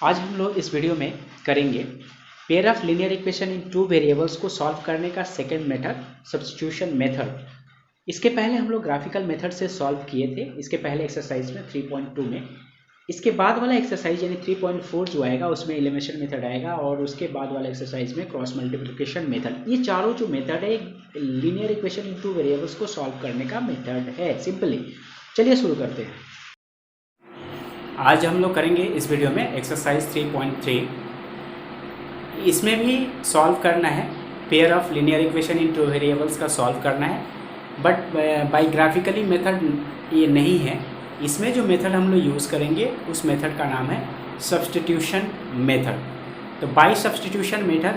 आज हम लोग इस वीडियो में करेंगे pair of linear equation in two variables को सॉल्व करने का सेकंड मेथड सब्स्टिट्यूशन मेथड। इसके पहले हम लोग ग्राफिकल मेथड से सॉल्व किए थे, इसके पहले एक्सरसाइज में 3.2 में। इसके बाद वाला एक्सरसाइज यानी 3.4 जो आएगा उसमें एलिमिनेशन मेथड आएगा और उसके बाद वाला एक्सरसाइज में क्रॉस मल्टीप्लिकेशन मेथड। ये चारों जो मेथड है linear equation in two variables को सॉल्व करने का मेथड है सिंपली। चलिए शुरू करते हैं। आज हम लोग करेंगे इस वीडियो में एक्सरसाइज 3.3। इसमें भी सॉल्व करना है, pair of linear equation in two variables का सॉल्व करना है, बट बाय ग्राफिकली मेथड ये नहीं है। इसमें जो मेथड हम लोग यूज़ करेंगे उस मेथड का नाम है सब्स्टिट्यूशन मेथड। तो बाय सब्स्टिट्यूशन मेथड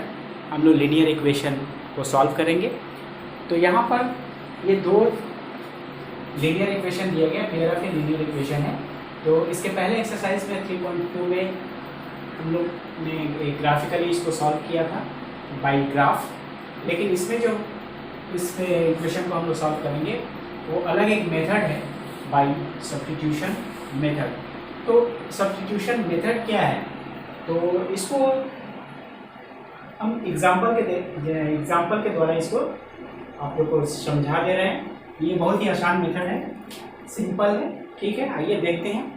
हम लोग लीनियर इक्वेशन को सॉल्व करेंगे। तो यहाँ पर ये दो लीनियर इक्वेशन दिया गया, पेयर ऑफ लीनियर इक्वेशन है। तो इसके पहले एक्सरसाइज में 3.2 में हम लोग ने ग्राफिकली इसको सॉल्व किया था बाय ग्राफ, लेकिन इसमें जो इस इक्वेशन को हम लोग सॉल्व करेंगे वो अलग एक मेथड है, बाय सब्स्टिट्यूशन मेथड। तो सब्स्टिट्यूशन मेथड क्या है, तो इसको हम एग्जांपल के द्वारा इसको आप लोग को समझा दे रहे हैं। ये बहुत ही आसान मेथड है, सिंपल है, ठीक है। आइए देखते हैं।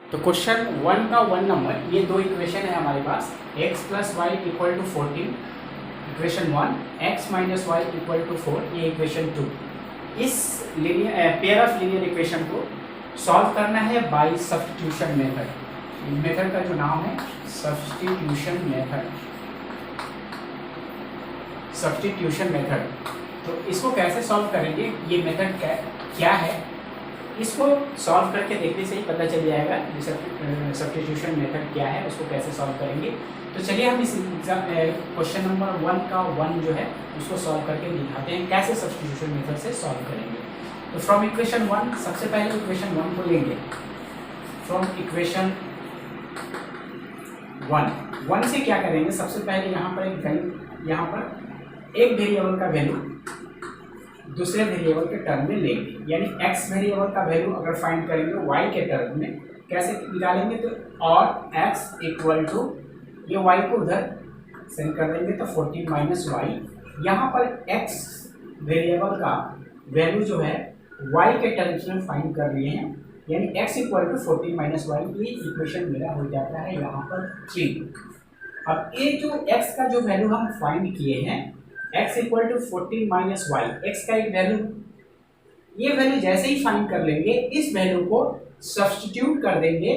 तो क्वेश्चन 1 का 1 नंबर, ये दो इक्वेशन है हमारे पास, x plus Y equal to 14 equation 1, x minus Y equal to 4 ये इक्वेशन 2। इस पेयर ऑफ लीनियर इक्वेशन को सॉल्व करना है बाय सब्स्टिट्यूशन मेथड। मेथड का जो नाम है सब्स्टिट्यूशन मेथड, सब्स्टिट्यूशन मेथड। तो इसको कैसे सॉल्व करेंगे, ये मेथड क्या है, इसको सॉल्व करके देखने से ही पता चल जाएगा सब्स्टिट्यूशन मेथड क्या है, उसको कैसे सॉल्व करेंगे। तो चलिए हम इस क्वेश्चन नंबर 1 का 1 जो है उसको सॉल्व करके दिखाते हैं कैसे सब्स्टिट्यूशन मेथड से सॉल्व करेंगे। तो फ्रॉम इक्वेशन 1, सबसे पहले इक्वेशन 1 को लेंगे। फ्रॉम इक्वेशन 1 से क्या करेंगे, सबसे पहले यहाँ पर एक वेरिएबल का वैल्यू दूसरे वेरिएबल के टर्म में लेंगे, यानी x वेरिएबल का वैल्यू अगर फाइंड करेंगे y के टर्म में कैसे निकालेंगे, तो और x इक्वल टू ये y को उधर सेंड कर देंगे तो 14 माइनस वाई। यहाँ पर x वेरिएबल का वैल्यू जो है y के टर्म्स में फाइंड कर लिए हैं, यानी x equal to 14 minus Y. ये इक्वेशन मेरा हो जाता है यहाँ पर 3। अब ये जो x का जो वैल्यू हम फाइंड किए हैं, x equal to 14 minus Y, X का एक वैल्यू, ये वैल्यू जैसे ही फाइंड कर लेंगे इस वैल्यू को सब्स्टिट्यूट कर देंगे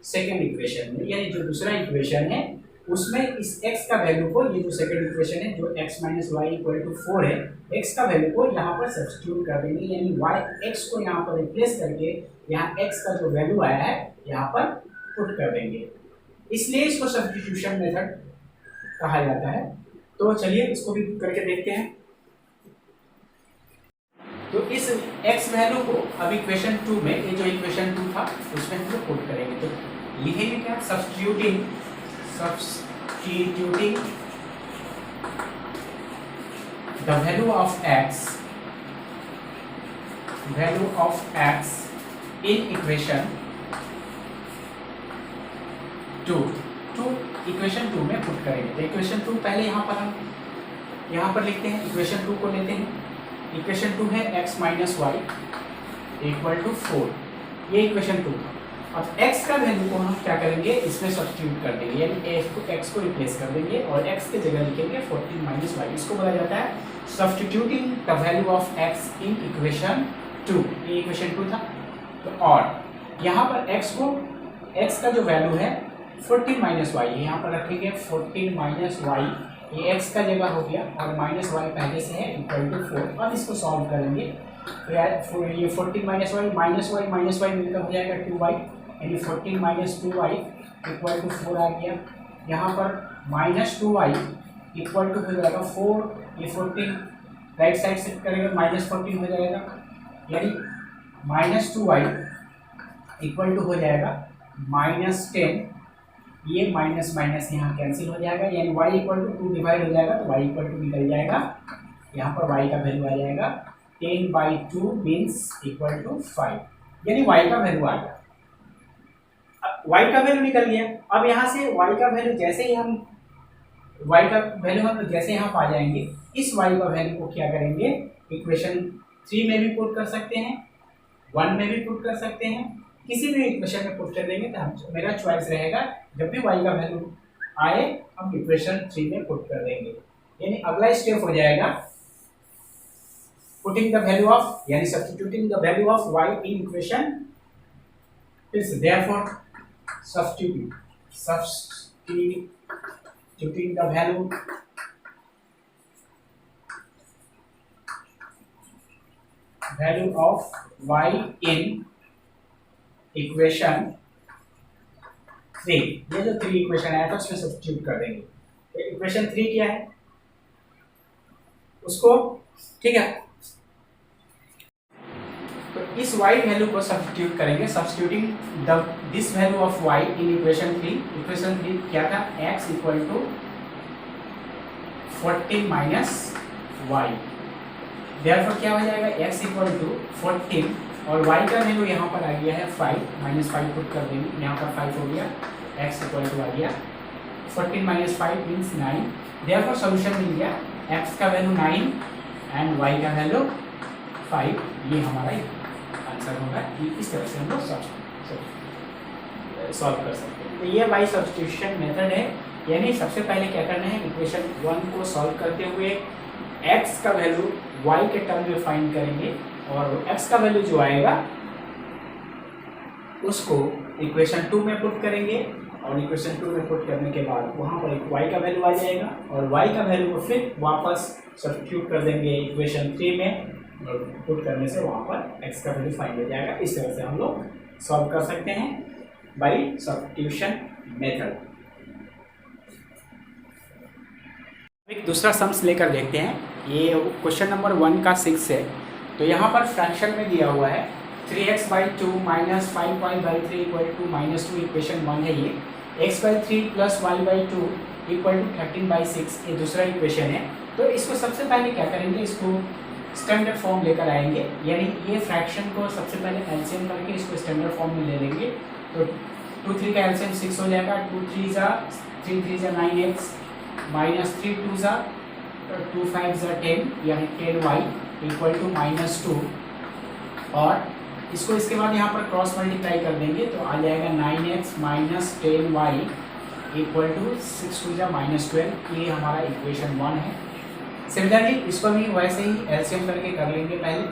सेकेंड इक्वेशन में, यानी जो दूसरा इक्वेशन है उसमें इस x का वैल्यू को, ये जो सेकेंड इक्वेशन है जो x minus Y equal to 4 है, x का वैल्यू को यहाँ पर सब्स्टिट्यूट कर देंगे, यानी y x को यहाँ पर रिप्लेस करके यहाँ x का जो वैल्यू आया है यहाँ पर पुट कर देंगे, इसलिए इसको सब्स्टिट्यूशन मेथड कहा जाता है। तो चलिए इसको भी करके देखते हैं। तो इस x वैल्यू को अब इक्वेशन 2 में, ये जो इक्वेशन 2 था उसमें हम लोग पुट करेंगे। तो लिखेंगे क्या, substituting the value of x in equation 2 equation 2 में पुट करेंगे। तो इक्वेशन 2 पहले यहाँ पर लिखते हैं, इक्वेशन 2 को लेते हैं। इक्वेशन 2 है x minus Y equal to 4, ये इक्वेशन 2 था। अब x का वैल्यू को हम क्या करेंगे, इसमें सब्स्टिट्यूट कर देंगे, यानी x को रिप्लेस कर देंगे और x के जगह लिखेंगे 14 माइनस वाई। इसको बोला जाता है substituting the value of x in equation 2, ये इक्वेशन 2 था। तो और यहाँ पर x का जो वैल्यू है 14 माइनस वाई, यहाँ पर रखेंगे 14 माइनस वाई, ये x का जगह हो गया और माइनस वाई पहले से है इक्वल टू 4। अब इसको सॉल्व करेंगे तो ये 14 माइनस वाई मिलकर हो जाएगा 2y, यानी 14 माइनस 2y इक्वल टू 4 आ गया। यहाँ पर माइनस 2y इक्वल टू हो जाएगा 4, ये 14 राइट साइड से करेंगे माइनस 14 हो जाएगा, यानी माइनस 2y इक्वल टू हो जाएगा माइनस 10, ये माइनस माइनस यहाँ कैंसिल हो जाएगा, यानी y इक्वल टू 2 डिवाइड हो जाएगा तो y इक्वल टू निकल जाएगा, यहाँ पर y का वैल्यू आ जाएगा 10/2 मीन्स इक्वल टू 5, यानी y का वैल्यू आ गया। y का वैल्यू निकल गया। अब यहाँ से y का वैल्यू जैसे ही हम y का वैल्यू हम जैसे यहाँ पा जाएंगे, इस y का वैल्यू को क्या करेंगे, इक्वेशन 3 में भी पुट कर सकते हैं, 1 में भी पुट कर सकते हैं, किसी भी इक्वेशन में पुट कर देंगे। तो हम मेरा चॉइस रहेगा जब भी y का वैल्यू आए हम इक्वेशन 3 में पुट कर देंगे। यानी अगला स्टेप हो जाएगा पुटिंग द वैल्यू ऑफ, यानी substituting the value of y in equation, फिर से therefore substituting the value of y in equation 3। ये जो 3 इक्वेशन आया था उसमें सब्स्टिट्यूट कर देंगे। इक्वेशन 3 क्या है उसको, ठीक है, तो इस y वैल्यू को सब्स्टिट्यूट करेंगे। Substituting this value of y in equation 3। Equation 3 क्या था, x equal to 14 minus y। Therefore क्या हो जाएगा, x इक्वल टू 14 और y का वैल्यू यहाँ पर आ गया है 5, माइनस 5 पुट कर देंगे, यहाँ पर 5 हो गया, x इक्वल टू आ गया 14 माइनस 5 मीन्स 9। देयरफॉर सॉल्यूशन मिल गया, x का वैल्यू 9 एंड y का वैल्यू 5। ये हमारा आंसर होगा कि इस तरह से हम लोग सॉल्व कर सकते हैं। तो ये बाई सब्स्टिट्यूशन मेथड है। यानी सबसे पहले क्या करना है, इक्वेशन 1 को सॉल्व करते हुए x का वैल्यू y के टर्म में फाइंड करेंगे और x का वैल्यू जो आएगा उसको इक्वेशन 2 में पुट करेंगे और इक्वेशन 2 में पुट करने के बाद वहाँ पर एक y का वैल्यू आ जाएगा और y का वैल्यू को फिर वापस सब्स्टिट्यूट कर देंगे इक्वेशन 3 में और पुट करने से वहाँ पर x का वैल्यू फाइंड हो जाएगा। इस तरह से हम लोग सॉल्व कर सकते हैं बाई सब्स्टिट्यूशन मेथड। एक दूसरा सम्स लेकर देखते हैं। ये क्वेश्चन नंबर 1 का 6 है। तो यहाँ पर फ्रैक्शन में दिया हुआ है 3x/2 minus 5y/3 equal to -2, equation 1 है ये। x/3 plus y/2 equal to 13/6 ये दूसरा इक्वेशन है। तो इसको सबसे पहले क्या करेंगे, इसको स्टैंडर्ड फॉर्म लेकर आएंगे। यानी ये फ्रैक्शन को सबसे पहले एलसीएम करके इसको स्टैंडर्ड फॉर्म में ले लेंगे। तो 2 3 का एलसीएम 6 हो जाएगा, 2 3 जा 9x माइनस 3 2 जा 2 5 जा 10, यानी 10y इक्वल टू -2 और इसको इसके बाद यहाँ पर क्रॉस मल्टीप्लाई कर देंगे तो आ जाएगा 9x minus 10y equal to 6 2 जा -12। ये हमारा इक्वेशन 1 है। सिमिलरली इसको भी वैसे ही एलसीएम करके कर लेंगे। पहले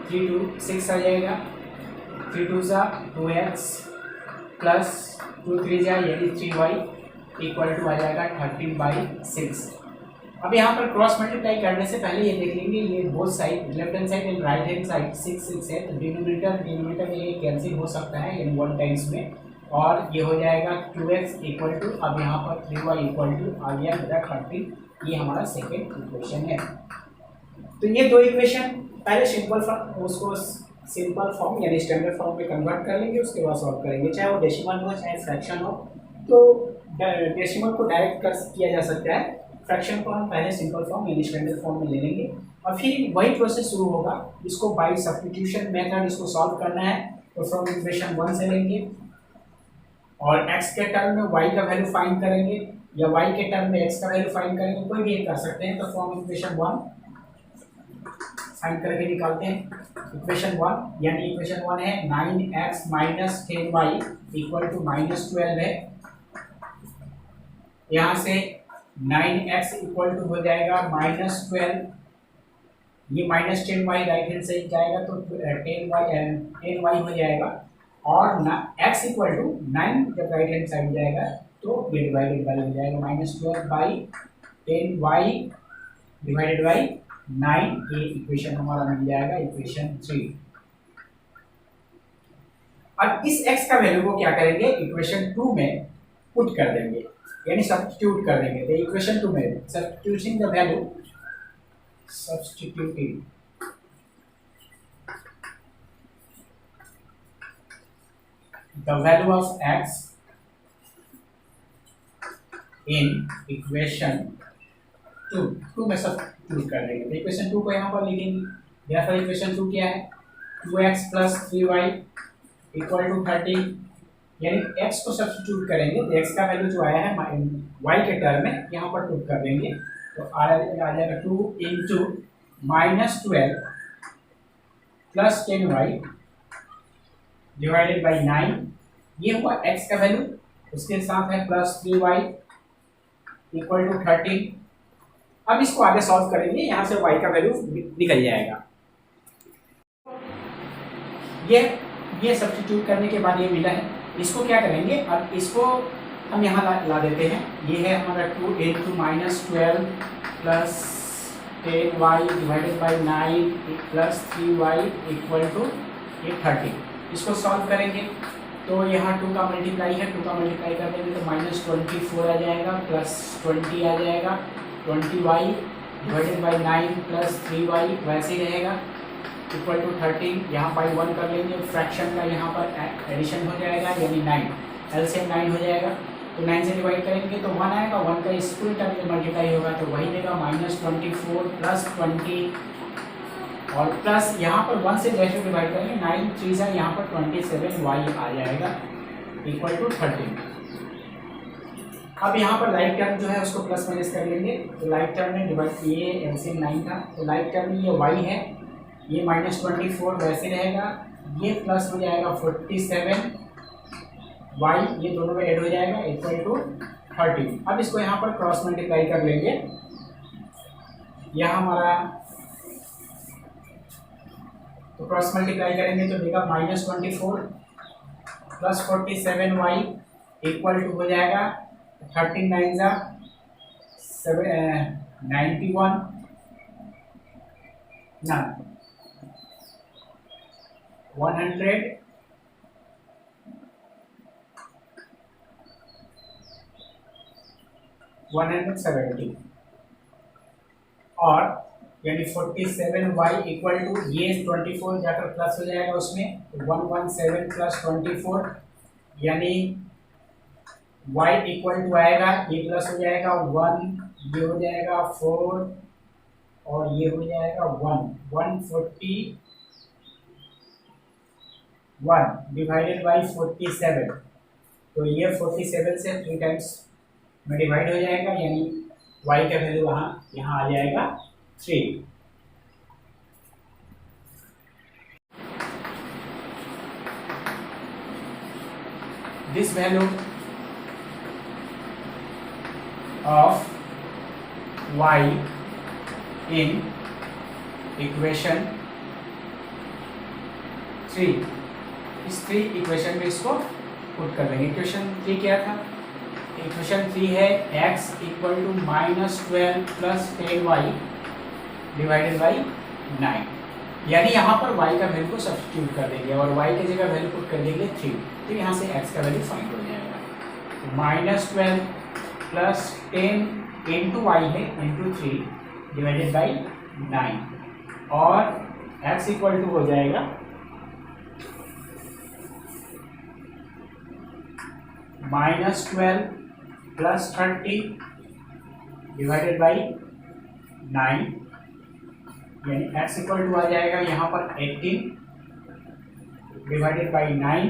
3 2 6 आ जाएगा, 3 2 जा 2x प्लस 2 3 जा यानी 3y इक्वल टू आ जाएगा 13/6। अब यहाँ पर क्रॉस मल्टीप्लाई करने से पहले ये देख लेंगे, ये both side left hand side and right hand side 6 6 है। तो डिनोमिनेटर में ये कैंसिल हो सकता है इन 1 टाइम्स में और ये हो जाएगा 2x इक्वल टू, अब यहाँ पर 3y इक्वल टू आ गया मेरा 13। ये हमारा सेकेंड इक्वेशन है। तो ये दो इक्वेशन पहले सिंपल फॉर्म यानी स्टैंडर्ड फॉर्म में कन्वर्ट कर लेंगे, उसके बाद सॉल्व करेंगे। चाहे वो डेसिमल हो चाहे फ्रैक्शन हो, तो डेसिमल को डायरेक्ट किया जा सकता है, फ्रैक्शन को हम पहले सिंपल फॉर्म यानी स्टैंडर्ड फॉर्म में ले लेंगे और फिर वही प्रोसेस शुरू होगा। इसको बाय सब्स्टिट्यूशन मेथड इसको सॉल्व करना है। तो फ्रॉम इक्वेशन 1 से लेंगे और x के टर्म में y का वैल्यू फाइंड करेंगे या y के टर्म में x का वैल्यू फाइंड करेंगे, कोई भी कर सकते हैं। तो फ्रॉम इक्वेशन 1 फाइंड करके निकालते हैं इक्वेशन 1, यानी इक्वेशन 1 है 9x minus 10y equal to -12 है। यहाँ से 9x इक्वल टू हो जाएगा -12, ये -10y राइट हैंड साइड जाएगा तो 10y हो जाएगा और x इक्वल टू 9 जब राइट हैंड साइड जाएगा तो ये डिवाइडेड बाई हो जाएगा -12/10y डिवाइडेड बाई 9। ये इक्वेशन हमारा मिल जाएगा इक्वेशन 3। अब इस x का वैल्यू को क्या करेंगे, इक्वेशन 2 में पुट कर देंगे यानी सब्स्टिट्यूट कर देंगे। तो इक्वेशन 2 में substituting the value of x in equation 2 में सब्स्टिट्यूट कर देंगे। तो इक्वेशन 2 को यहाँ पर लिखेंगे। यहाँ पर इक्वेशन 2 क्या है, 2x plus 3y equal to 13 यानी x को सब्स्टिट्यूट करेंगे तो x का वैल्यू जो आया है y के टर्म में यहाँ पर पुट कर देंगे, तो आ जाएगा 2 into -12 plus 10y divided by 9, ये हुआ x का वैल्यू। उसके साथ है प्लस 3y इक्वल टू 13। अब इसको आगे सॉल्व करेंगे, यहाँ से y का वैल्यू निकल जाएगा। ये सब्स्टिट्यूट करने के बाद ये मिला है, इसको क्या करेंगे, अब इसको हम यहाँ ला देते हैं। ये है हमारा 2 into -12 plus 10y divided by 9 plus 3y equal to 13। इसको सॉल्व करेंगे तो यहाँ 2 का मल्टीप्लाई है, 2 का मल्टीप्लाई कर देंगे तो -24 आ जाएगा प्लस 20 आ जाएगा, 20y divided by 9 plus 3y वैसे ही रहेगा इक्वल टू 13। यहाँ बाई 1 कर लेंगे, फ्रैक्शन का यहाँ पर एडिशन हो जाएगा यानी 9, एलसीएम 9 हो जाएगा, तो 9 से डिवाइड करेंगे तो 1 आएगा, 1 का स्कूल टर्म में मल्टीप्लाई होगा तो वही देगा -24 प्लस 20 और प्लस यहाँ पर 1 से जैसे डिवाइड करेंगे 9 3 है, यहाँ पर 27y आ जाएगा इक्वल टू 13। अब यहाँ पर लाइक टर्म जो है उसको प्लस माइनस कर लेंगे, तो लाइक टर्म में डिवाइड, ये एलसीएम 9 था तो लाइक टर्म में ये y है, ये -24 वैसे रहेगा, ये प्लस हो जाएगा 47 y, ये दोनों में ऐड हो जाएगा इक्वल टू 13। अब इसको यहाँ पर क्रॉस मल्टीप्लाई कर लेंगे, यहाँ हमारा तो क्रॉस मल्टीप्लाई करेंगे तो देगा -24 प्लस 47y इक्वल टू हो जाएगा 13 9 91 ना 170 और यानी 47y इक्वल टू ये 24 जाकर प्लस हो जाएगा उसमें, 117 प्लस 24 यानी y इक्वल टू आएगा, ये प्लस हो जाएगा 1, ये हो जाएगा 4 और ये हो जाएगा 141 डिवाइडेड बाई 47, तो ये 47 से 3 टाइम्स में डिवाइड हो जाएगा यानी y का वैल्यू यहाँ आ जाएगा 3। This value of y in equation 3, इस 3 इक्वेशन में इसको पुट कर देंगे। इक्वेशन 3 क्या था, इक्वेशन 3 है x equal to -12 plus 10y divided by 9, यानी यहाँ पर y का वैल्यू को सब्स्टिट्यूट कर देंगे और y की जगह वैल्यू पुट कर देंगे 3, तो यहाँ से x का वैल्यू फाइंड हो जाएगा। -12 प्लस 10 इंटू y है इंटू 3 डिवाइडेड बाई 9 और x इक्वल टू हो जाएगा -12 प्लस 30 डिवाइडेड बाई 9 यानी x इक्वल टू आ जाएगा यहाँ पर 18 divided by 9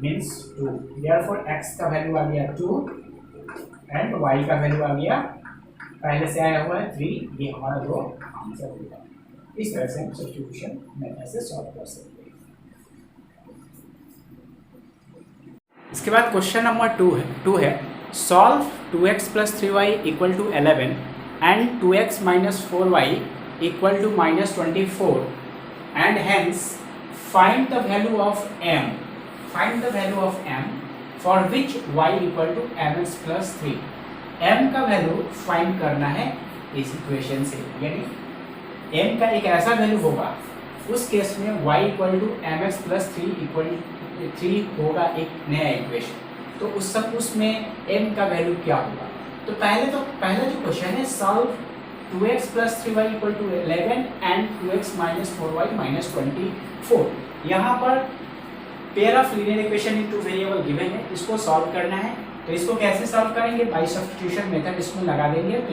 means 2, therefore x का वैल्यू आ गया 2 एंड y का वैल्यू आ गया, पहले से आया हुआ है 3, ये हमारा दो आंसर होगा। इस तरह से हम सब्स्टिट्यूशन मेथड से सॉल्व कर सकते हैं। इसके बाद क्वेश्चन नंबर 2 है solve 2x plus 3y equal to 11 and 2x minus 4y equal to -24 and hence find the value of m, find the value of m for which y equal to mx plus 3। m का value find करना है इस equation से, यानी m का एक ऐसा value होगा उस केस में y equal to mx plus 3 equal 3 होगा एक नया इक्वेशन, तो उस सब उसमें m का वैल्यू क्या होगा। तो पहला जो क्वेश्चन है solve 2x plus 3y equal to 11 and 2x minus 4y minus 24। यहाँ पर pair of linear equation in two variable given है, इसको सॉल्व करना है। तो इसको कैसे सॉल्व करेंगे, बाय सब्स्टिट्यूशन मेथड इसमें लगा देंगे। तो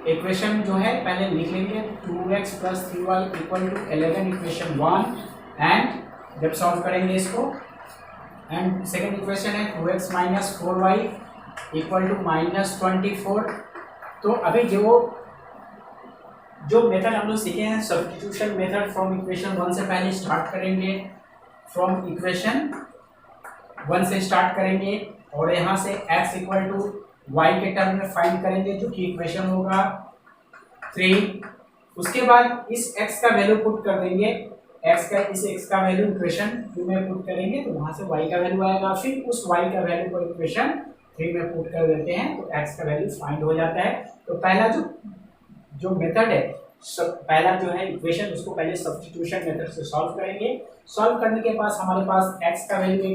इक्वेशन जो है पहले लिख लेंगे 2x plus 3y equal to 11 equation 1 and जब सॉल्व करेंगे इसको। एंड सेकेंड इक्वेशन है 2x minus 4y equal to -24। तो अभी जो मेथड हम लोग सीखे हैं सब्स्टिट्यूशन मेथड फ्रॉम इक्वेशन 1 से पहले स्टार्ट करेंगे, फ्रॉम इक्वेशन 1 से स्टार्ट करेंगे और यहाँ से x इक्वल टू वाई के टर्म में फाइंड करेंगे जो कि इक्वेशन होगा 3। उसके बाद इस x का वैल्यू पुट कर देंगे, x का वैल्यू इक्वेशन 2 में पुट करेंगे तो वहां से y का वैल्यू आएगा, फिर उस y का वैल्यू को इक्वेशन 3 में पुट कर देते हैं तो x का वैल्यू फाइंड हो जाता है। तो पहला जो मेथड है, पहला जो है इक्वेशन, उसको पहले सब्स्टिट्यूशन मेथड से सॉल्व करेंगे। सॉल्व करने के बाद हमारे पास x का वैल्यू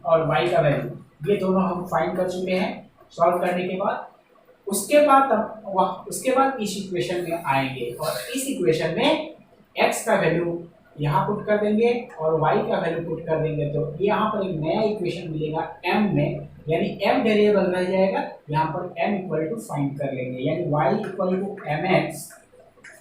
और y का वैल्यू ये दोनों हम फाइंड कर चुके हैं सॉल्व करने के बाद। उसके बाद इस इक्वेशन में आएंगे और इस इक्वेशन में x का वैल्यू यहाँ पुट कर देंगे और y का वैल्यू पुट कर देंगे तो यहाँ पर एक नया इक्वेशन मिलेगा m में, यानी m वेरिएबल रह जाएगा, यहाँ पर m इक्वल टू फाइंड कर लेंगे, यानी y equal to mx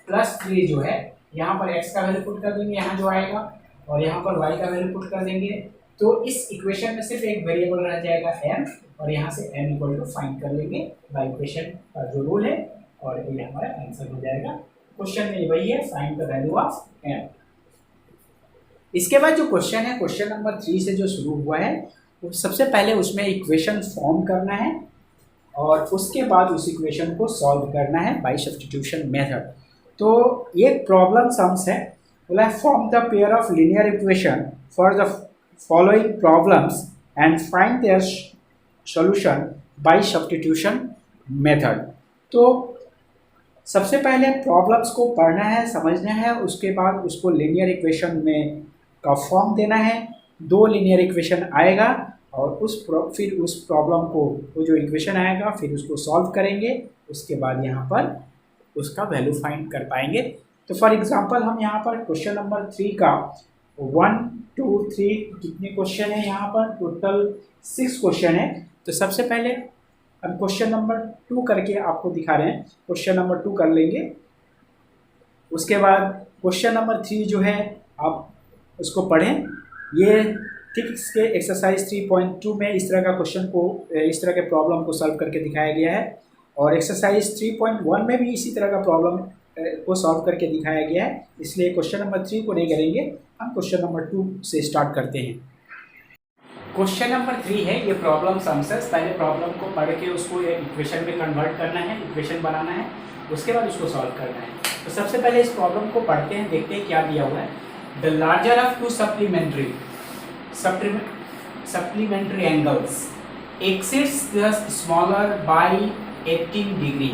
plus 3 जो है यहाँ पर x का वैल्यू पुट कर देंगे यहाँ जो आएगा और यहाँ पर y का वैल्यू पुट कर देंगे तो इस इक्वेशन में सिर्फ एक वेरिएबल रह जाएगा m और यहाँ से m इक्वल टू फाइंड कर लेंगे बाय इक्वेशन का जो रूल है और ये हमारा आंसर हो जाएगा। क्वेश्चन में वही है, find the value of m। इसके बाद जो क्वेश्चन है क्वेश्चन नंबर 3 से जो शुरू हुआ है तो सबसे पहले उसमें इक्वेशन फॉर्म करना है और उसके बाद उस इक्वेशन को सॉल्व करना है बाय सब्स्टिट्यूशन मेथड। तो ये प्रॉब्लम सम्स है, बोला form the pair of linear equation for the following problems and find their solution bye substitution method. तो सबसे पहले प्रॉब्लम्स को पढ़ना है, समझना है, उसके बाद उसको लीनियर इक्वेशन में का फॉर्म देना है। 2 लीनियर इक्वेशन आएगा और फिर उस प्रॉब्लम को वो जो इक्वेशन आएगा फिर उसको सॉल्व करेंगे, उसके बाद यहाँ पर उसका वैल्यू फाइंड कर पाएंगे। तो फॉर एग्जांपल हम यहाँ पर क्वेश्चन नंबर 3 का 1 2 3 कितने क्वेश्चन है, यहाँ पर टोटल 6 क्वेश्चन है। तो सबसे पहले हम क्वेश्चन नंबर 2 करके आपको दिखा रहे हैं, क्वेश्चन नंबर 2 कर लेंगे। उसके बाद क्वेश्चन नंबर 3 जो है आप उसको पढ़ें। ये थिक्स के एक्सरसाइज 3.2 में इस तरह का क्वेश्चन को, इस तरह के प्रॉब्लम को सॉल्व करके दिखाया गया है और एक्सरसाइज 3.1 में भी इसी तरह का प्रॉब्लम को सॉल्व करके दिखाया गया है, इसलिए क्वेश्चन नंबर 3 को नहीं करेंगे, हम क्वेश्चन नंबर 2 से स्टार्ट करते हैं। क्वेश्चन नंबर 3 है, ये प्रॉब्लम सम्स। पहले प्रॉब्लम को पढ़ के उसको इक्वेशन में कन्वर्ट करना है, इक्वेशन बनाना है, उसके बाद उसको सॉल्व करना है। तो सबसे पहले इस प्रॉब्लम को पढ़ते हैं, देखते हैं क्या दिया हुआ है। The larger of 2 supplementary angles exceeds the smaller by 18 degree.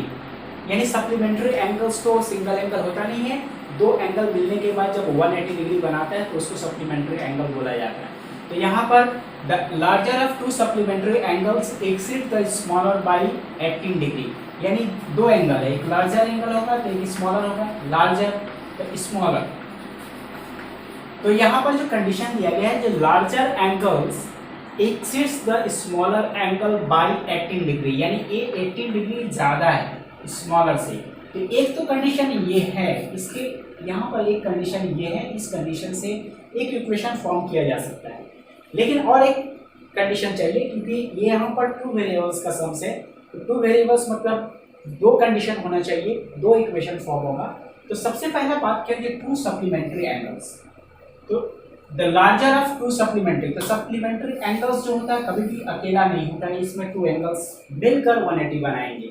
यानी सप्लीमेंट्री एंगल्स तो सिंगल एंगल होता नहीं है, 2 एंगल मिलने के बाद जब 180 डिग्री बनाता है तो उसको सप्लीमेंट्री एंगल बोला जाता है। तो यहाँ पर the larger of 2 supplementary angles exceed the smaller by 18 degree, यानी 2 एंगल है, एक लार्जर एंगल होगा तो एक स्मॉलर होगा, लार्जर तो स्मॉलर। तो यहाँ पर जो कंडीशन दिया गया है, जो larger angles exceeds the smaller angle by 18 degree, यानी ये 18 डिग्री ज़्यादा है स्मॉलर से। तो एक तो कंडीशन ये है, इसके यहाँ पर एक कंडीशन ये है, इस कंडीशन से एक इक्वेशन फॉर्म किया जा सकता है, लेकिन और एक कंडीशन चाहिए क्योंकि ये यहाँ पर 2 वेरिएबल्स का सम्स है। तो 2 वेरिएबल्स मतलब 2 कंडीशन होना चाहिए, 2 इक्वेशन फॉर्म होगा। तो सबसे पहला बात करेंगे 2 सप्लीमेंट्री एंगल्स। तो द लार्जर ऑफ 2 सप्लीमेंट्री, तो सप्लीमेंट्री एंगल्स जो होता है कभी भी अकेला नहीं होता है, इसमें 2 एंगल्स मिलकर 180 बनाएंगे।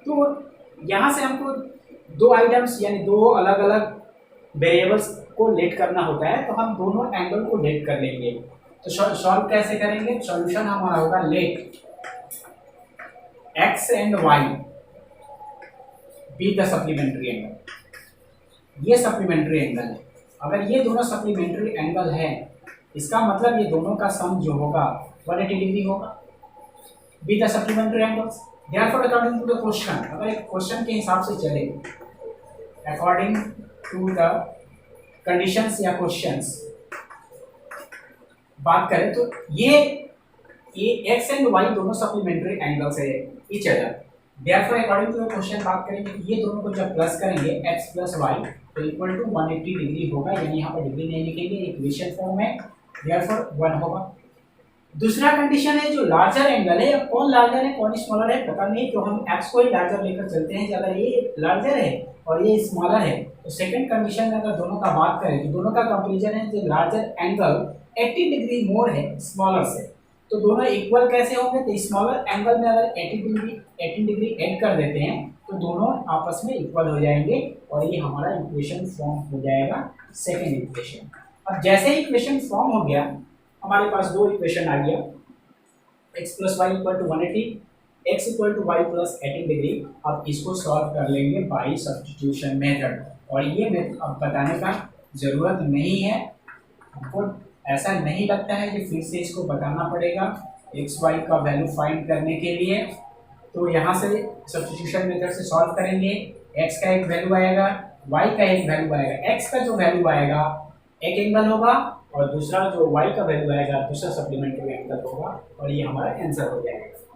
तो यहाँ से हमको 2 आइटम्स यानी 2 अलग अलग वेरिएबल्स को लेट करना होता है, तो हम दोनों एंगल को लेट कर लेंगे। तो सॉल्व कैसे करेंगे, सॉल्यूशन हमारा होगा let x and y be the supplementary angle. ये सप्लीमेंट्री एंगल है, अगर ये दोनों सप्लीमेंट्री एंगल है इसका मतलब ये दोनों का सम जो होगा 180 डिग्री होगा, B the supplementary angles. Therefore, according to the question, अगर एक क्वेश्चन के हिसाब से चले, अकॉर्डिंग टू द कंडीशंस या क्वेश्चंस बात करें तो ये x एंड y दोनों सप्लीमेंट्री एंगल्स है each other. Therefore, according to the question बात करेंगे तो ये दोनों को जब प्लस करेंगे x प्लस y तो इक्वल टू 180 डिग्री होगा, यानी यहाँ पर डिग्री नहीं लिखेंगे, इक्वेशन फॉर्म है देयरफॉर 1 होगा। दूसरा कंडीशन है जो लार्जर एंगल है, कौन लार्जर है कौन स्मॉलर है पता नहीं, तो हम एक्स को ही लार्जर लेकर चलते हैं। अगर ये लार्जर है और ये स्मॉलर है तो सेकंड कंडीशन में अगर दोनों का बात करें तो दोनों का कंपैरिजन है जो लार्जर एंगल 80 डिग्री मोर है स्मॉलर से, तो दोनों इक्वल कैसे होंगे, तो स्मॉलर एंगल में अगर 18 डिग्री ऐड कर देते हैं तो दोनों आपस में इक्वल हो जाएंगे और ये हमारा इक्वेशन फॉर्म हो जाएगा सेकेंड इक्वेशन। अब जैसे ही इक्वेशन फॉर्म हो गया हमारे पास दो इक्वेशन आ गया, x plus Y equal to 180, x equal to y plus 18 degree. अब इसको सॉल्व कर लेंगे बाई सब्स्टिट्यूशन मेथड, और ये मेथड अब बताने का ज़रूरत नहीं है, हमको ऐसा नहीं लगता है कि फिर से इसको बताना पड़ेगा एक्स वाई का वैल्यू फाइंड करने के लिए। तो यहाँ से सब्स्टिट्यूशन मेथड से सॉल्व करेंगे, x का एक वैल्यू आएगा, y का एक वैल्यू आएगा। x का जो वैल्यू आएगा एक एंगल होगा और दूसरा जो y का वैल्यू आएगा दूसरा सप्लीमेंट्री एंगल होगा, और ये हमारा आंसर हो जाएगा।